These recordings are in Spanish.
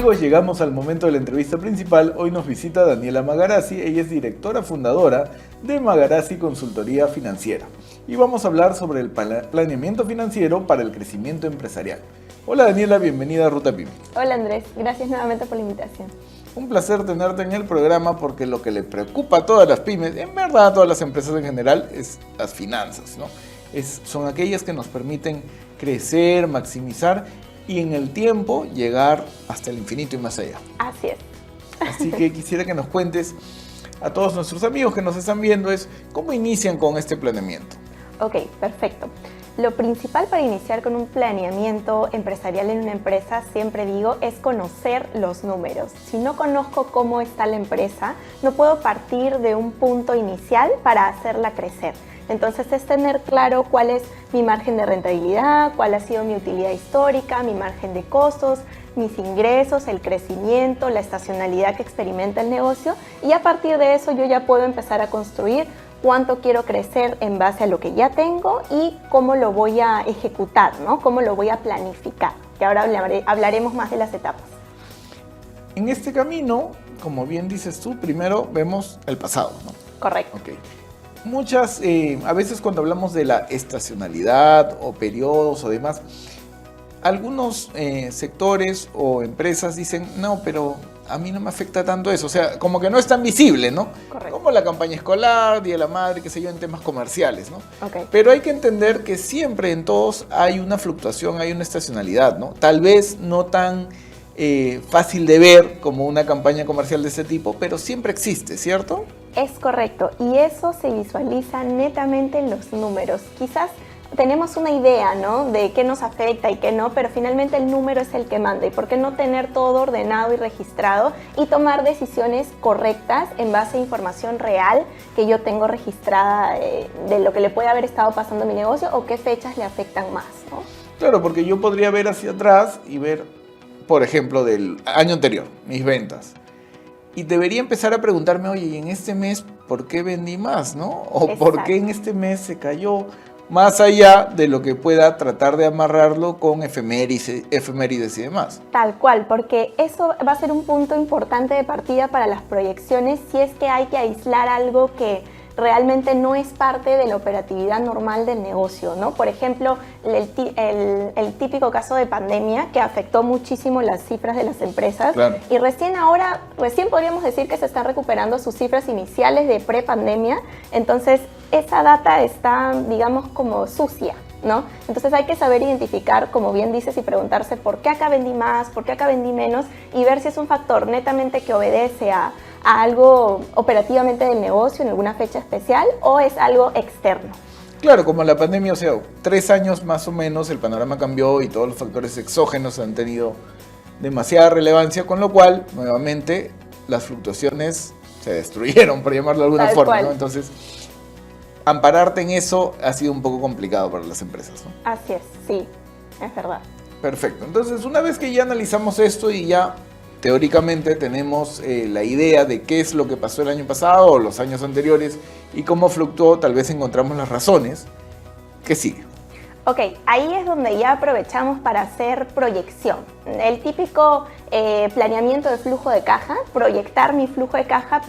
amigos, llegamos al momento de la entrevista principal. Hoy nos visita Daniela Magarazzi. Ella es directora fundadora de Magarazzi Consultoría Financiera. Y vamos a hablar sobre el planeamiento financiero para el crecimiento empresarial. Hola Daniela, bienvenida a Ruta Pyme. Hola Andrés, gracias nuevamente por la invitación. Un placer tenerte en el programa porque lo que le preocupa a todas las pymes, en verdad a todas las empresas en general, es las finanzas, ¿no? Son aquellas que nos permiten crecer, maximizar y en el tiempo llegar hasta el infinito y más allá. Así es. Así que quisiera que nos cuentes a todos nuestros amigos que nos están viendo cómo inician con este planeamiento. Ok, perfecto. Lo principal para iniciar con un planeamiento empresarial en una empresa, siempre digo, es conocer los números. Si no conozco cómo está la empresa, no puedo partir de un punto inicial para hacerla crecer. Entonces es tener claro cuál es mi margen de rentabilidad, cuál ha sido mi utilidad histórica, mi margen de costos, mis ingresos, el crecimiento, la estacionalidad que experimenta el negocio, y a partir de eso yo ya puedo empezar a construir cuánto quiero crecer en base a lo que ya tengo y cómo lo voy a ejecutar, ¿no? Cómo lo voy a planificar, que ahora hablaremos más de las etapas. En este camino, como bien dices tú, primero vemos el pasado, ¿no? Correcto. Okay. A veces cuando hablamos de la estacionalidad o periodos o demás, algunos sectores o empresas dicen, no, pero a mí no me afecta tanto eso, o sea, como que no es tan visible, ¿no? Correcto. Como la campaña escolar, Día de la Madre, qué sé yo, en temas comerciales, ¿no? Okay. Pero hay que entender que siempre en todos hay una fluctuación, hay una estacionalidad, ¿no? Tal vez no tan fácil de ver como una campaña comercial de ese tipo, pero siempre existe, ¿cierto? Es correcto, y eso se visualiza netamente en los números. Quizás tenemos una idea, ¿no?, de qué nos afecta y qué no, pero finalmente el número es el que manda. ¿Y por qué no tener todo ordenado y registrado y tomar decisiones correctas en base a información real que yo tengo registrada de lo que le puede haber estado pasando a mi negocio o qué fechas le afectan más, ¿no? Claro, porque yo podría ver hacia atrás y ver, por ejemplo, del año anterior, mis ventas. Y debería empezar a preguntarme, oye, ¿y en este mes por qué vendí más, no? O Exacto. ¿por qué en este mes se cayó? Más allá de lo que pueda tratar de amarrarlo con efemérides y demás. Tal cual, porque eso va a ser un punto importante de partida para las proyecciones si es que hay que aislar algo que realmente no es parte de la operatividad normal del negocio, ¿no? Por ejemplo, el típico caso de pandemia que afectó muchísimo las cifras de las empresas. Claro. Y recién podríamos decir que se están recuperando sus cifras iniciales de prepandemia. Entonces, esa data está, digamos, como sucia, ¿no? Entonces hay que saber identificar, como bien dices, y preguntarse por qué acá vendí más, por qué acá vendí menos, y ver si es un factor netamente que obedece a algo operativamente del negocio en alguna fecha especial o es algo externo. Claro, como la pandemia, o sea, 3 años más o menos el panorama cambió y todos los factores exógenos han tenido demasiada relevancia, con lo cual, nuevamente, las fluctuaciones se destruyeron, por llamarlo de alguna Tal forma, cual. ¿no? Entonces, ampararte en eso ha sido un poco complicado para las empresas, ¿no? Así es, sí, es verdad. Perfecto. Entonces, una vez que ya analizamos esto y ya teóricamente tenemos la idea de qué es lo que pasó el año pasado o los años anteriores y cómo fluctuó, tal vez encontramos las razones. ¿Qué sigue? Ok, ahí es donde ya aprovechamos para hacer proyección. El típico planeamiento de flujo de caja, proyectar mi flujo de caja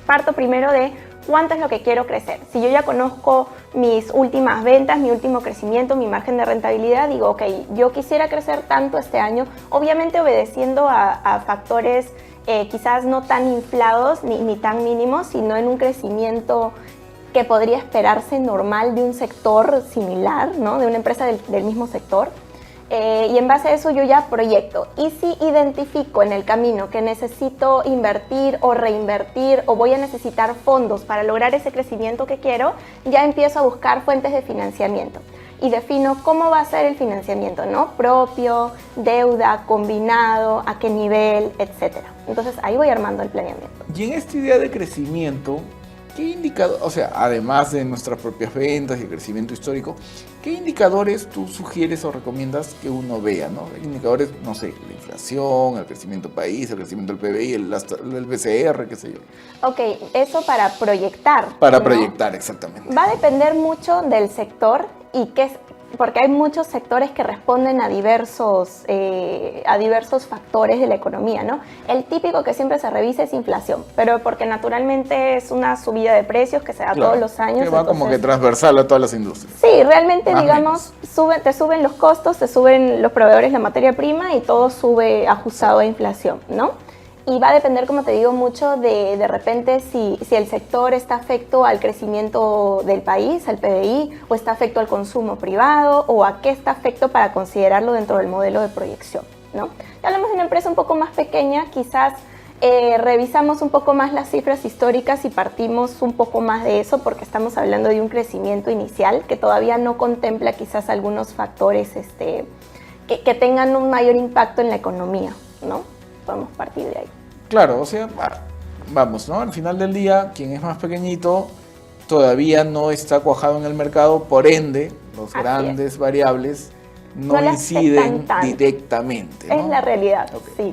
parto primero de cuánto es lo que quiero crecer. Si yo ya conozco mis últimas ventas, mi último crecimiento, mi margen de rentabilidad, digo, ok, yo quisiera crecer tanto este año, obviamente obedeciendo a factores quizás no tan inflados ni tan mínimos, sino en un crecimiento que podría esperarse normal de un sector similar, ¿no?, de una empresa del mismo sector. Y en base a eso yo ya proyecto. Y si identifico en el camino que necesito invertir o reinvertir o voy a necesitar fondos para lograr ese crecimiento que quiero, ya empiezo a buscar fuentes de financiamiento. Y defino cómo va a ser el financiamiento, ¿no? Propio, deuda, combinado, a qué nivel, etc. Entonces ahí voy armando el planeamiento. Y en esta idea de crecimiento, ¿qué indicador, o sea, además de nuestras propias ventas y el crecimiento histórico, qué indicadores tú sugieres o recomiendas que uno vea, ¿no? Indicadores, no sé, la inflación, el crecimiento del país, el crecimiento del PBI, el BCR, qué sé yo. Ok, eso para proyectar. Para ¿no? proyectar, exactamente. Va a depender mucho del sector y porque hay muchos sectores que responden a diversos factores de la economía, ¿no? El típico que siempre se revisa es inflación, pero porque naturalmente es una subida de precios que se da todos los años. Que va como que transversal a todas las industrias. Sí, realmente, digamos, te suben los costos, te suben los proveedores, la materia prima y todo sube ajustado a inflación, ¿no? Y va a depender, como te digo, mucho de repente si el sector está afecto al crecimiento del país, al PBI, o está afecto al consumo privado, o a qué está afecto para considerarlo dentro del modelo de proyección, ¿no? Si hablamos de una empresa un poco más pequeña, quizás revisamos un poco más las cifras históricas y partimos un poco más de eso porque estamos hablando de un crecimiento inicial que todavía no contempla quizás algunos factores que tengan un mayor impacto en la economía, ¿no? Podemos partir de ahí. Claro, o sea, vamos, ¿no? Al final del día, quien es más pequeñito todavía no está cuajado en el mercado, por ende, los grandes variables no inciden directamente, ¿no? Es la realidad, sí.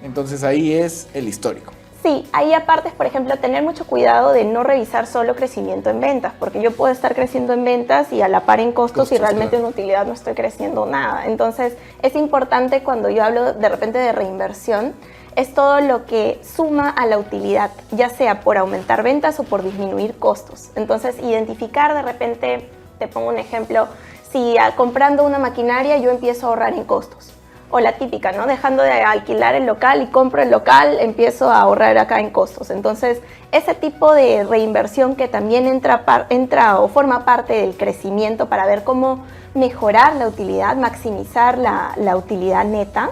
Entonces ahí es el histórico. Sí, ahí aparte es, por ejemplo, tener mucho cuidado de no revisar solo crecimiento en ventas, porque yo puedo estar creciendo en ventas y a la par en costos y realmente en utilidad no estoy creciendo nada. Entonces, es importante cuando yo hablo de repente de reinversión, es todo lo que suma a la utilidad, ya sea por aumentar ventas o por disminuir costos. Entonces, identificar de repente, te pongo un ejemplo, si comprando una maquinaria yo empiezo a ahorrar en costos. O la típica, ¿no? Dejando de alquilar el local y compro el local, empiezo a ahorrar acá en costos. Entonces, ese tipo de reinversión que también entra o forma parte del crecimiento para ver cómo mejorar la utilidad, maximizar la utilidad neta,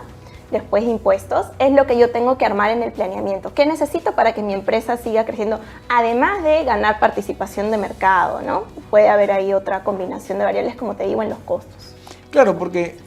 después de impuestos, es lo que yo tengo que armar en el planeamiento. ¿Qué necesito para que mi empresa siga creciendo? Además de ganar participación de mercado, ¿no? Puede haber ahí otra combinación de variables, como te digo, en los costos. Claro, porque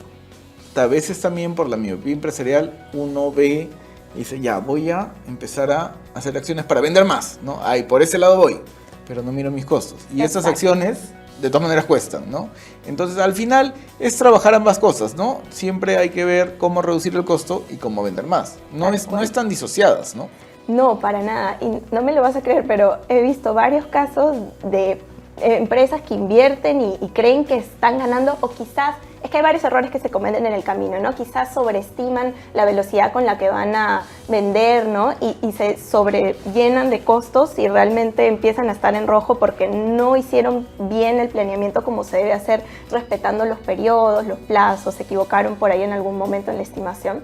a veces también por la miopía empresarial uno ve y dice, ya, voy a empezar a hacer acciones para vender más, ¿no? Ahí, por ese lado voy, pero no miro mis costos. Y esas acciones, de todas maneras, cuestan, ¿no? Entonces, al final, es trabajar ambas cosas, ¿no? Siempre hay que ver cómo reducir el costo y cómo vender más. No están disociadas, ¿no? No, para nada. Y no me lo vas a creer, pero he visto varios casos de empresas que invierten y creen que están ganando, o quizás, es que hay varios errores que se cometen en el camino, ¿no? Quizás sobreestiman la velocidad con la que van a vender, ¿no? Y se sobrellenan de costos y realmente empiezan a estar en rojo porque no hicieron bien el planeamiento como se debe hacer, respetando los periodos, los plazos, se equivocaron por ahí en algún momento en la estimación.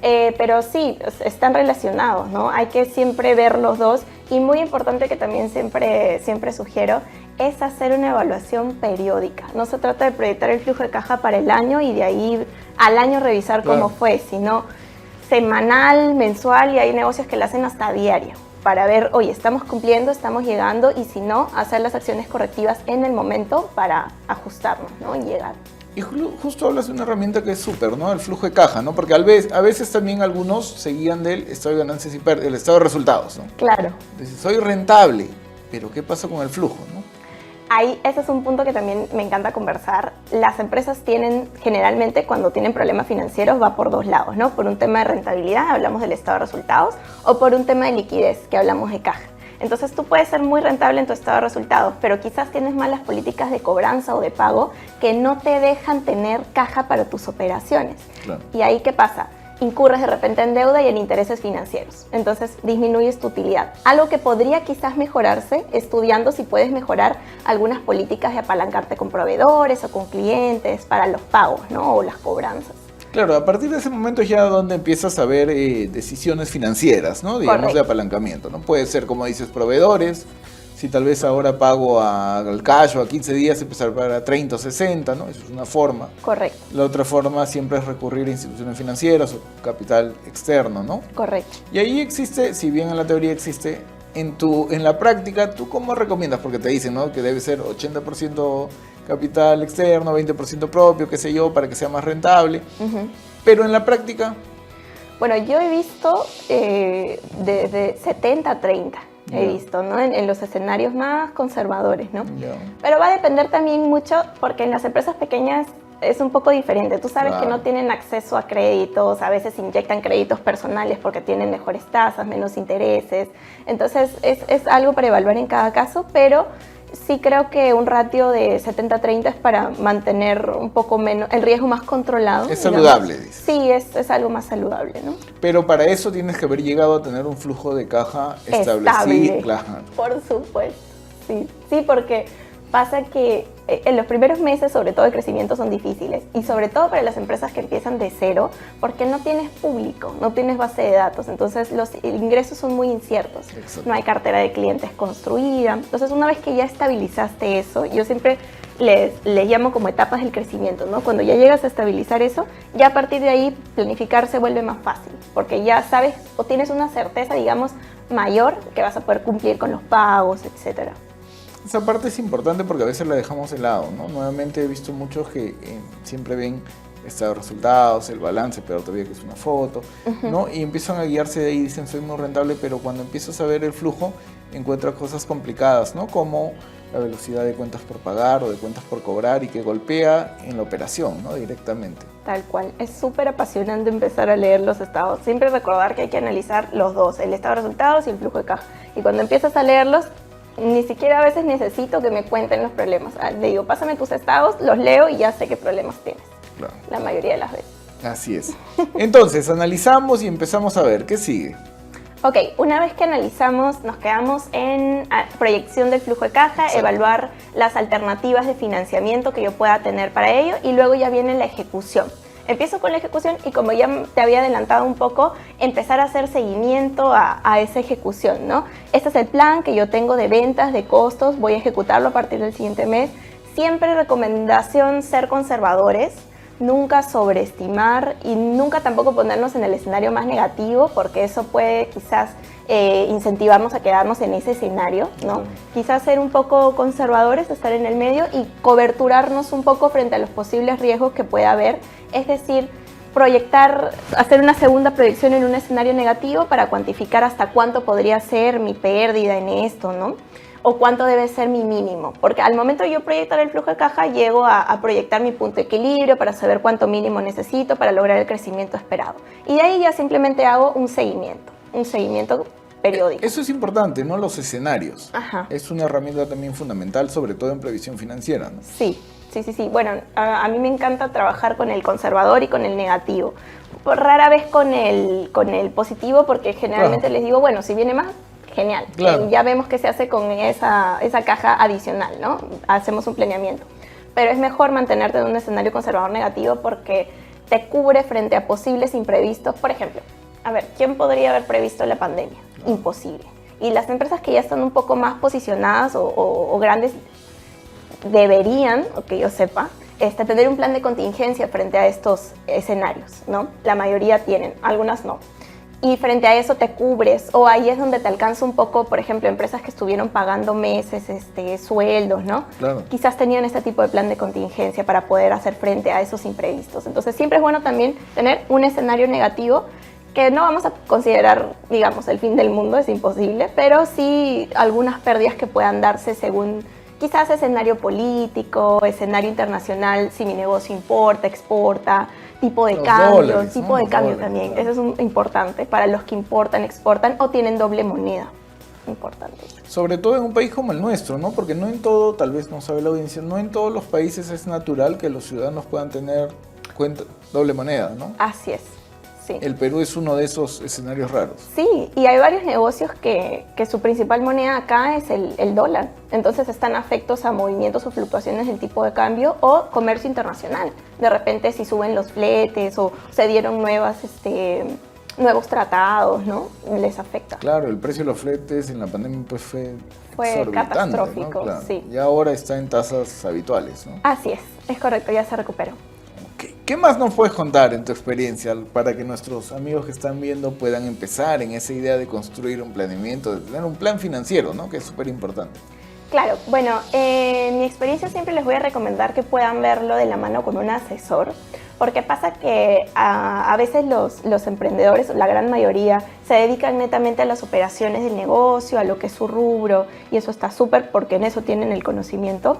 Pero sí, están relacionados, ¿no? Hay que siempre ver los dos, y muy importante que también siempre sugiero es hacer una evaluación periódica. No se trata de proyectar el flujo de caja para el año y de ahí al año revisar cómo fue, sino semanal, mensual, y hay negocios que lo hacen hasta diario para ver, oye, estamos cumpliendo, estamos llegando, y si no, hacer las acciones correctivas en el momento para ajustarnos, ¿no? Y llegar. Y justo hablas de una herramienta que es súper, ¿no? El flujo de caja, ¿no? Porque a veces también algunos se guían del estado de ganancias y pérdidas, el estado de resultados, ¿no? Claro. Entonces, soy rentable, pero ¿qué pasa con el flujo, no? Ahí, ese es un punto que también me encanta conversar. Las empresas generalmente, cuando tienen problemas financieros, va por dos lados, ¿no? Por un tema de rentabilidad, hablamos del estado de resultados, o por un tema de liquidez, que hablamos de caja. Entonces tú puedes ser muy rentable en tu estado de resultados, pero quizás tienes malas políticas de cobranza o de pago que no te dejan tener caja para tus operaciones. Claro. Y ahí, ¿qué pasa? Incurres de repente en deuda y en intereses financieros. Entonces disminuyes tu utilidad. Algo que podría quizás mejorarse estudiando si puedes mejorar algunas políticas de apalancarte con proveedores o con clientes para los pagos, ¿no? O las cobranzas. Claro, a partir de ese momento es ya donde empiezas a ver decisiones financieras, ¿no? Digamos, correcto, de apalancamiento, ¿no? Puede ser, como dices, proveedores. Si tal vez ahora pago al cash o a 15 días, empezar para 30 o 60, ¿no? Eso es una forma. Correcto. La otra forma siempre es recurrir a instituciones financieras o capital externo, ¿no? Correcto. Y ahí existe, si bien en la teoría existe, en la práctica, ¿tú cómo recomiendas? Porque te dicen, ¿no? Que debe ser 80% capital externo, 20% propio, qué sé yo, para que sea más rentable. Pero en la práctica... Bueno, yo he visto de 70 a 30. He visto, ¿no? En los escenarios más conservadores, ¿no? Pero va a depender también mucho, porque en las empresas pequeñas es un poco diferente. Tú sabes que no tienen acceso a créditos, a veces inyectan créditos personales porque tienen mejores tasas, menos intereses. Entonces es algo para evaluar en cada caso, pero sí creo que un ratio de 70-30 es para mantener un poco menos, el riesgo más controlado. Es saludable, dices. Sí, es algo más saludable, ¿no? Pero para eso tienes que haber llegado a tener un flujo de caja establecido. Claro. Por supuesto, sí. Sí, porque pasa que en los primeros meses, sobre todo de crecimiento, son difíciles. Y sobre todo para las empresas que empiezan de cero, porque no tienes público, no tienes base de datos. Entonces los ingresos son muy inciertos. Exacto. No hay cartera de clientes construida. Entonces una vez que ya estabilizaste eso, yo siempre les llamo como etapas del crecimiento, ¿no? Cuando ya llegas a estabilizar eso, ya a partir de ahí planificar se vuelve más fácil. Porque ya sabes o tienes una certeza, digamos, mayor que vas a poder cumplir con los pagos, etcétera. Esa parte es importante porque a veces la dejamos de lado, ¿no? Nuevamente he visto muchos que siempre ven estado de resultados, el balance, pero todavía que es una foto, ¿no? Y empiezan a guiarse de ahí y dicen, soy muy rentable, pero cuando empiezas a ver el flujo, encuentras cosas complicadas, ¿no? Como la velocidad de cuentas por pagar o de cuentas por cobrar y que golpea en la operación, ¿no? Directamente. Tal cual. Es súper apasionante empezar a leer los estados. Siempre recordar que hay que analizar los dos, el estado de resultados y el flujo de caja. Y cuando empiezas a leerlos, ni siquiera a veces necesito que me cuenten los problemas. Le digo, pásame tus estados, los leo y ya sé qué problemas tienes. Claro. La mayoría de las veces. Así es. Entonces, analizamos y empezamos a ver, ¿qué sigue? Ok, una vez que analizamos, nos quedamos en proyección del flujo de caja, Exacto. Evaluar las alternativas de financiamiento que yo pueda tener para ello y luego ya viene la ejecución. Empiezo con la ejecución y como ya te había adelantado un poco, empezar a hacer seguimiento a esa ejecución, ¿no? Este es el plan que yo tengo de ventas, de costos, voy a ejecutarlo a partir del siguiente mes. Siempre recomendación ser conservadores, nunca sobreestimar y nunca tampoco ponernos en el escenario más negativo porque eso puede quizás incentivarnos a quedarnos en ese escenario, ¿no? Quizás ser un poco conservadores, estar en el medio y coberturarnos un poco frente a los posibles riesgos que pueda haber, es decir, proyectar, hacer una segunda proyección en un escenario negativo para cuantificar hasta cuánto podría ser mi pérdida en esto, ¿no? O cuánto debe ser mi mínimo, porque al momento de yo proyectar el flujo de caja llego a proyectar mi punto de equilibrio para saber cuánto mínimo necesito para lograr el crecimiento esperado. Y de ahí ya simplemente hago un seguimiento periódico. Eso es importante, ¿no? Los escenarios. Ajá. Es una herramienta también fundamental, sobre todo en previsión financiera, ¿no? Sí. Bueno, a mí me encanta trabajar con el conservador y con el negativo. Rara vez con el positivo porque generalmente les digo, bueno, si viene más, genial. Claro. Ya vemos qué se hace con esa caja adicional, ¿no? Hacemos un planeamiento. Pero es mejor mantenerte en un escenario conservador negativo porque te cubre frente a posibles imprevistos. Por ejemplo, a ver, ¿quién podría haber previsto la pandemia? Imposible. Y las empresas que ya están un poco más posicionadas o grandes deberían, o que yo sepa, tener un plan de contingencia frente a estos escenarios, ¿no? La mayoría tienen, algunas no. Y frente a eso te cubres, o ahí es donde te alcanza un poco, por ejemplo, empresas que estuvieron pagando meses, sueldos, ¿no? Claro. Quizás tenían este tipo de plan de contingencia para poder hacer frente a esos imprevistos. Entonces siempre es bueno también tener un escenario negativo que no vamos a considerar, digamos, el fin del mundo, es imposible, pero sí algunas pérdidas que puedan darse según quizás escenario político, escenario internacional, si mi negocio importa, exporta, tipo de cambio, dólares, tipo ¿no? de Los cambio dólares, también. claro. Eso es importante para los que importan, exportan o tienen doble moneda. Importante. Sobre todo en un país como el nuestro, ¿no? Porque no en todo, tal vez no sabe la audiencia, no en todos los países es natural que los ciudadanos puedan tener doble moneda, ¿no? Así es. Sí. El Perú es uno de esos escenarios raros. Sí, y hay varios negocios que su principal moneda acá es el dólar. Entonces están afectos a movimientos o fluctuaciones del tipo de cambio o comercio internacional. De repente si suben los fletes o se dieron nuevos tratados, ¿no? Les afecta. Claro, el precio de los fletes en la pandemia pues fue exorbitante, catastrófico, ¿no? Claro. sí. Y ahora está en tasas habituales, ¿no? Así es correcto, ya se recuperó. ¿Qué más nos puedes contar en tu experiencia para que nuestros amigos que están viendo puedan empezar en esa idea de construir un planeamiento, de tener un plan financiero, ¿no? Que es súper importante. Claro, bueno, en mi experiencia siempre les voy a recomendar que puedan verlo de la mano con un asesor, porque pasa que a veces los emprendedores, la gran mayoría, se dedican netamente a las operaciones del negocio, a lo que es su rubro, y eso está súper porque en eso tienen el conocimiento,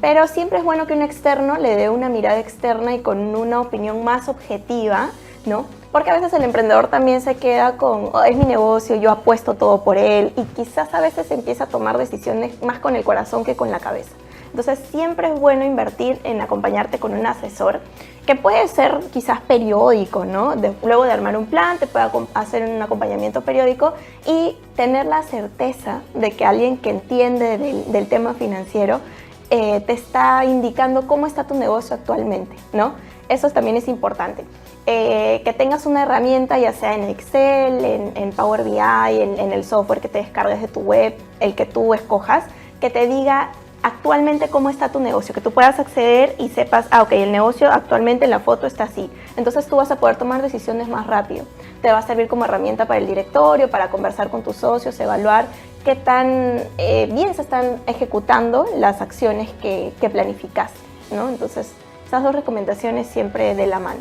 pero siempre es bueno que un externo le dé una mirada externa y con una opinión más objetiva, ¿no? Porque a veces el emprendedor también se queda con, "Oh, es mi negocio, yo apuesto todo por él", y quizás a veces empieza a tomar decisiones más con el corazón que con la cabeza. Entonces siempre es bueno invertir en acompañarte con un asesor, que puede ser quizás periódico, ¿no? Luego de armar un plan, te puede hacer un acompañamiento periódico y tener la certeza de que alguien que entiende del tema financiero te está indicando cómo está tu negocio actualmente, ¿no? Eso también es importante. Que tengas una herramienta, ya sea en Excel, en Power BI, en el software que te descargues de tu web, el que tú escojas, que te diga actualmente cómo está tu negocio, que tú puedas acceder y sepas, ok, el negocio actualmente en la foto está así. Entonces tú vas a poder tomar decisiones más rápido. Te va a servir como herramienta para el directorio, para conversar con tus socios, evaluar qué tan bien se están ejecutando las acciones que planificaste, ¿no? Entonces, esas dos recomendaciones siempre de la mano.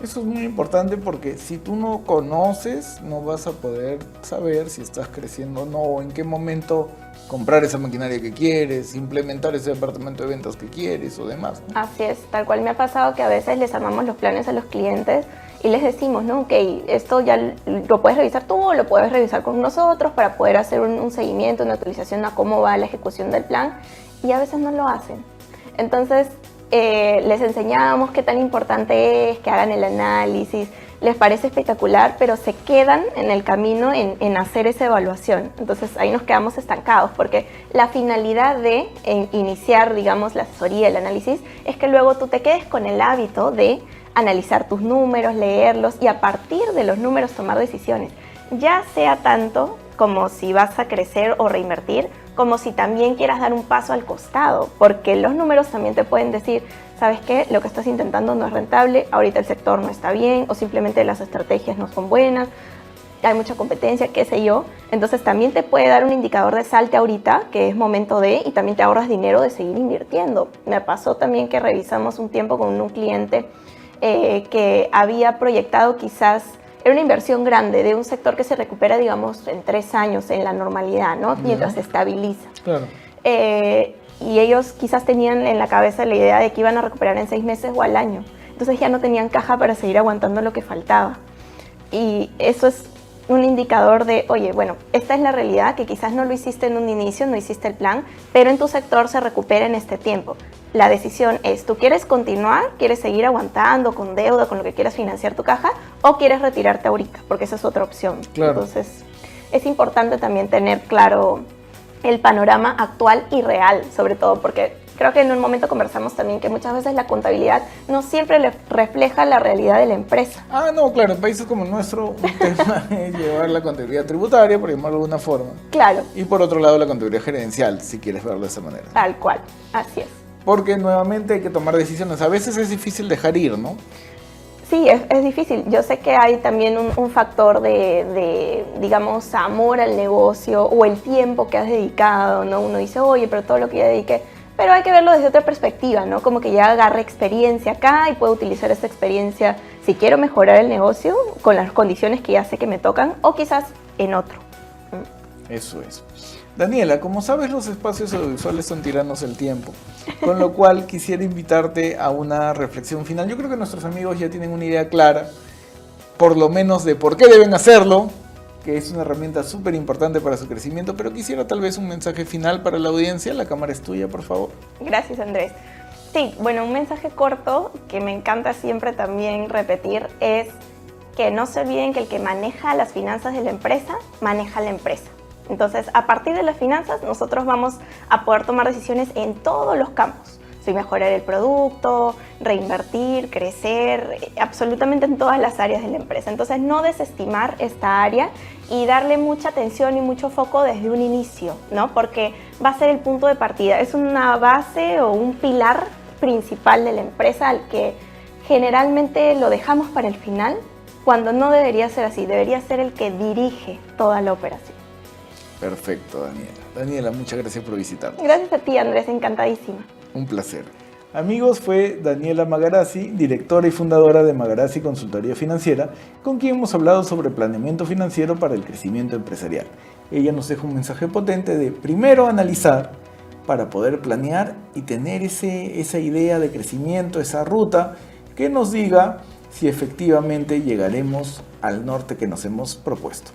Eso es muy importante porque si tú no conoces, no vas a poder saber si estás creciendo o no, o en qué momento comprar esa maquinaria que quieres, implementar ese departamento de ventas que quieres o demás, ¿no? Así es, tal cual me ha pasado que a veces les armamos los planes a los clientes y les decimos, ¿no? Ok, esto ya lo puedes revisar tú o lo puedes revisar con nosotros para poder hacer un seguimiento, una actualización a cómo va la ejecución del plan, y a veces no lo hacen. Entonces, les enseñamos qué tan importante es que hagan el análisis, les parece espectacular, pero se quedan en el camino en hacer esa evaluación. Entonces ahí nos quedamos estancados, porque la finalidad de iniciar, digamos, la asesoría, el análisis, es que luego tú te quedes con el hábito de analizar tus números, leerlos y a partir de los números tomar decisiones, ya sea tanto como si vas a crecer o reinvertir, como si también quieras dar un paso al costado, porque los números también te pueden decir, ¿sabes qué? Lo que estás intentando no es rentable, ahorita el sector no está bien, o simplemente las estrategias no son buenas, hay mucha competencia, qué sé yo. Entonces también te puede dar un indicador de salte ahorita, que es momento de, y también te ahorras dinero de seguir invirtiendo. Me pasó también que revisamos un tiempo con un cliente que había proyectado quizás, era una inversión grande de un sector que se recupera, digamos, en 3 años en la normalidad, ¿no? Mientras se estabiliza. Claro. Y ellos quizás tenían en la cabeza la idea de que iban a recuperar en 6 meses o al año. Entonces ya no tenían caja para seguir aguantando lo que faltaba. Y eso es un indicador de, oye, bueno, esta es la realidad, que quizás no lo hiciste en un inicio, no hiciste el plan, pero en tu sector se recupera en este tiempo. La decisión es, ¿tú quieres continuar? ¿Quieres seguir aguantando con deuda, con lo que quieras financiar tu caja? ¿O quieres retirarte ahorita? Porque esa es otra opción. Claro. Entonces, es importante también tener claro el panorama actual y real, sobre todo, porque creo que en un momento conversamos también que muchas veces la contabilidad no siempre refleja la realidad de la empresa. Ah, no, claro, en países como el nuestro, un tema es llevar la contabilidad tributaria, por llamarlo de alguna forma. Claro. Y por otro lado, la contabilidad gerencial, si quieres verlo de esa manera. Tal cual, así es. Porque nuevamente hay que tomar decisiones. A veces es difícil dejar ir, ¿no? Sí, es difícil. Yo sé que hay también un factor de, digamos, amor al negocio o el tiempo que has dedicado, ¿no? Uno dice, oye, pero todo lo que ya dediqué. Pero hay que verlo desde otra perspectiva, ¿no? Como que ya agarré experiencia acá y puedo utilizar esta experiencia si quiero mejorar el negocio con las condiciones que ya sé que me tocan o quizás en otro. Eso es. Daniela, como sabes, los espacios audiovisuales son tiranos el tiempo, con lo cual quisiera invitarte a una reflexión final. Yo creo que nuestros amigos ya tienen una idea clara, por lo menos de por qué deben hacerlo, que es una herramienta súper importante para su crecimiento, pero quisiera tal vez un mensaje final para la audiencia. La cámara es tuya, por favor. Gracias, Andrés. Sí, bueno, un mensaje corto que me encanta siempre también repetir es que no se olviden que el que maneja las finanzas de la empresa, maneja la empresa. Entonces, a partir de las finanzas, nosotros vamos a poder tomar decisiones en todos los campos. Si mejorar el producto, reinvertir, crecer, absolutamente en todas las áreas de la empresa. Entonces, no desestimar esta área y darle mucha atención y mucho foco desde un inicio, ¿no? Porque va a ser el punto de partida. Es una base o un pilar principal de la empresa al que generalmente lo dejamos para el final, cuando no debería ser así. Debería ser el que dirige toda la operación. Perfecto, Daniela. Daniela, muchas gracias por visitarnos. Gracias a ti, Andrés, encantadísima. Un placer. Amigos, fue Daniela Magarazzi, directora y fundadora de Magarazzi Consultoría Financiera, con quien hemos hablado sobre planeamiento financiero para el crecimiento empresarial. Ella nos deja un mensaje potente de primero analizar para poder planear y tener esa idea de crecimiento, esa ruta que nos diga si efectivamente llegaremos al norte que nos hemos propuesto.